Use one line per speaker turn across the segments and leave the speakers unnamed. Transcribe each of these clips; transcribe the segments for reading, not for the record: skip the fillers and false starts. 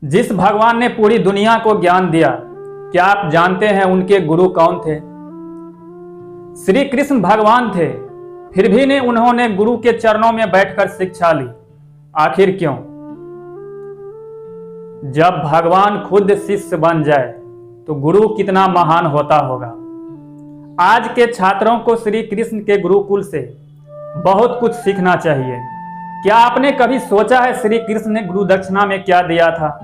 जिस भगवान ने पूरी दुनिया को ज्ञान दिया, क्या आप जानते हैं उनके गुरु कौन थे? श्री कृष्ण भगवान थे, फिर भी ने उन्होंने गुरु के चरणों में बैठकर शिक्षा ली। आखिर क्यों? जब भगवान खुद शिष्य बन जाए तो गुरु कितना महान होता होगा। आज के छात्रों को श्री कृष्ण के गुरुकुल से बहुत कुछ सीखना चाहिए। क्या आपने कभी सोचा है श्री कृष्ण ने गुरु दक्षिणा में क्या दिया था?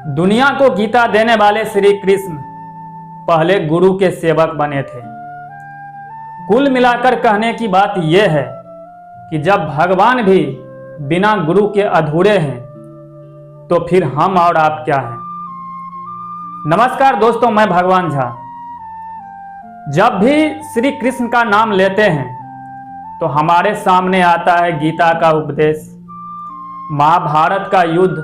दुनिया को गीता देने वाले श्री कृष्ण पहले गुरु के सेवक बने थे। कुल मिलाकर कहने की बात यह है कि जब भगवान भी बिना गुरु के अधूरे हैं तो फिर हम और आप क्या हैं। नमस्कार दोस्तों, मैं भगवान झा। जब भी श्री कृष्ण का नाम लेते हैं तो हमारे सामने आता है गीता का उपदेश, महाभारत का युद्ध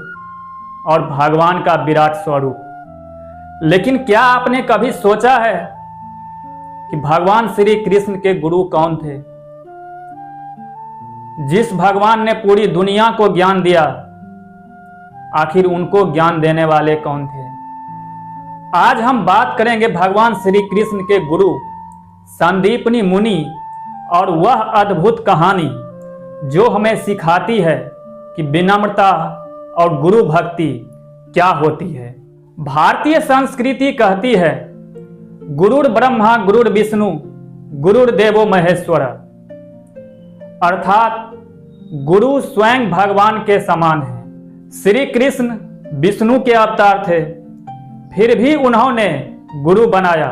और भगवान का विराट स्वरूप। लेकिन क्या आपने कभी सोचा है कि भगवान श्री कृष्ण के गुरु कौन थे? जिस भगवान ने पूरी दुनिया को ज्ञान दिया, आखिर उनको ज्ञान देने वाले कौन थे? आज हम बात करेंगे भगवान श्री कृष्ण के गुरु संदीपनी मुनि और वह अद्भुत कहानी जो हमें सिखाती है कि विनम्रता और गुरु भक्ति क्या होती है। भारतीय संस्कृति कहती है गुरुर ब्रह्मा गुरुर विष्णु गुरुर्देवो महेश्वर, अर्थात गुरु स्वयं भगवान के समान है। श्री कृष्ण विष्णु के अवतार थे, फिर भी उन्होंने गुरु बनाया।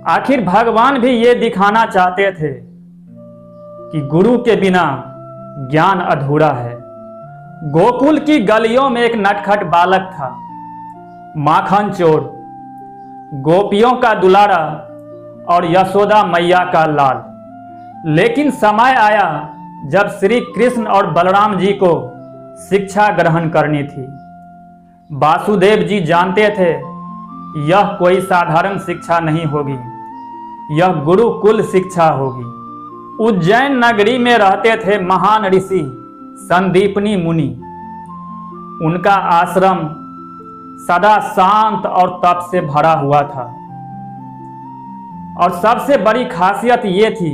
आखिर भगवान भी ये दिखाना चाहते थे कि गुरु के बिना ज्ञान अधूरा है। गोकुल की गलियों में एक नटखट बालक था, माखन चोर, गोपियों का दुलारा और यशोदा मैया का लाल। लेकिन समय आया जब श्री कृष्ण और बलराम जी को शिक्षा ग्रहण करनी थी। वासुदेव जी जानते थे यह कोई साधारण शिक्षा नहीं होगी, यह गुरुकुल शिक्षा होगी। उज्जैन नगरी में रहते थे महान ऋषि संदीपनी मुनि। उनका आश्रम सदा शांत और तप से भरा हुआ था। और सबसे बड़ी खासियत ये थी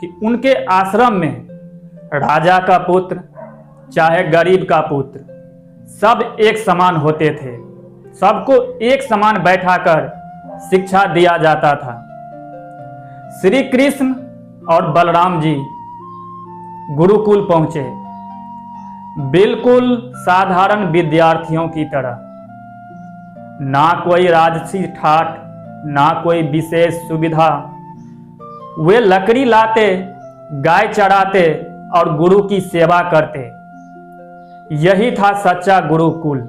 कि उनके आश्रम में राजा का पुत्र चाहे गरीब का पुत्र सब एक समान होते थे। सबको एक समान बैठाकर शिक्षा दिया जाता था। श्री कृष्ण और बलराम जी गुरुकुल पहुंचे, बिल्कुल साधारण विद्यार्थियों की तरह। ना कोई राजसी ठाट, ना कोई विशेष सुविधा। वे लकड़ी लाते, गाय चराते और गुरु की सेवा करते। यही था सच्चा गुरुकुल।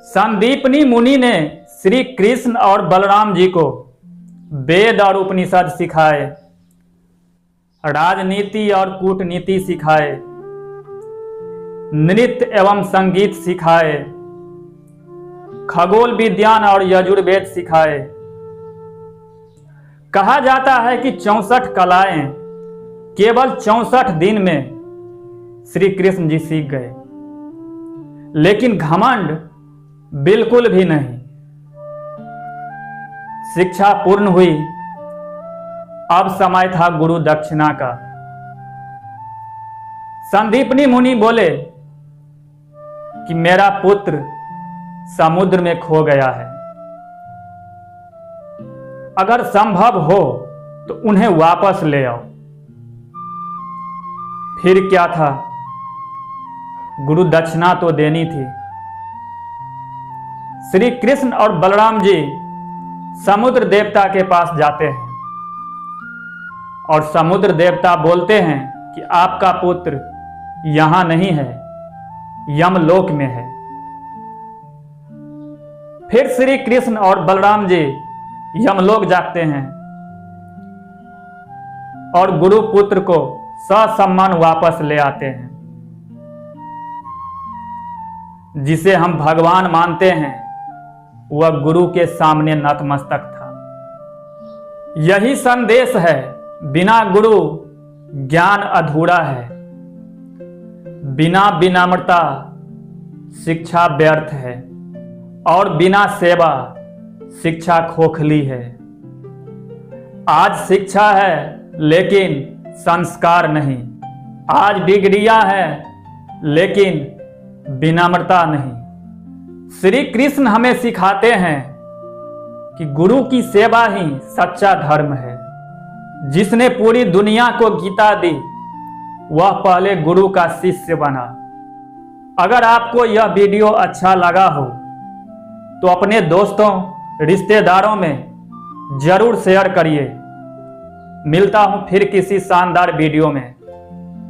संदीपनी मुनि ने श्री कृष्ण और बलराम जी को वेद और उपनिषद सिखाए, राजनीति और कूटनीति सिखाए, नृत्य एवं संगीत सिखाए, खगोल विज्ञान और यजुर्वेद सिखाए। कहा जाता है कि 64 कलाएं केवल 64 दिन में श्री कृष्ण जी सीख गए। लेकिन घमंड बिल्कुल भी नहीं। शिक्षा पूर्ण हुई, अब समय था गुरु दक्षिणा का। संदीपनी मुनि बोले कि मेरा पुत्र समुद्र में खो गया है, अगर संभव हो तो उन्हें वापस ले आओ। फिर क्या था, गुरु दक्षिणा तो देनी थी। श्री कृष्ण और बलराम जी समुद्र देवता के पास जाते हैं और समुद्र देवता बोलते हैं कि आपका पुत्र यहां नहीं है, यमलोक में है। फिर श्री कृष्ण और बलराम जी यमलोक जाते हैं और गुरु पुत्र को ससम्मान वापस ले आते हैं। जिसे हम भगवान मानते हैं वह गुरु के सामने नतमस्तक था। यही संदेश है, बिना गुरु ज्ञान अधूरा है। बिना विनम्रता शिक्षा व्यर्थ है और बिना सेवा शिक्षा खोखली है। आज शिक्षा है लेकिन संस्कार नहीं, आज डिग्रियां है लेकिन विनम्रता नहीं। श्री कृष्ण हमें सिखाते हैं कि गुरु की सेवा ही सच्चा धर्म है। जिसने पूरी दुनिया को गीता दी वह पहले गुरु का शिष्य बना। अगर आपको यह वीडियो अच्छा लगा हो तो अपने दोस्तों रिश्तेदारों में जरूर शेयर करिए। मिलता हूं फिर किसी शानदार वीडियो में।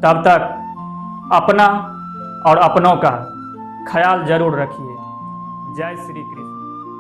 तब तक अपना और अपनों का ख्याल जरूर रखिए। जय श्री कृष्ण।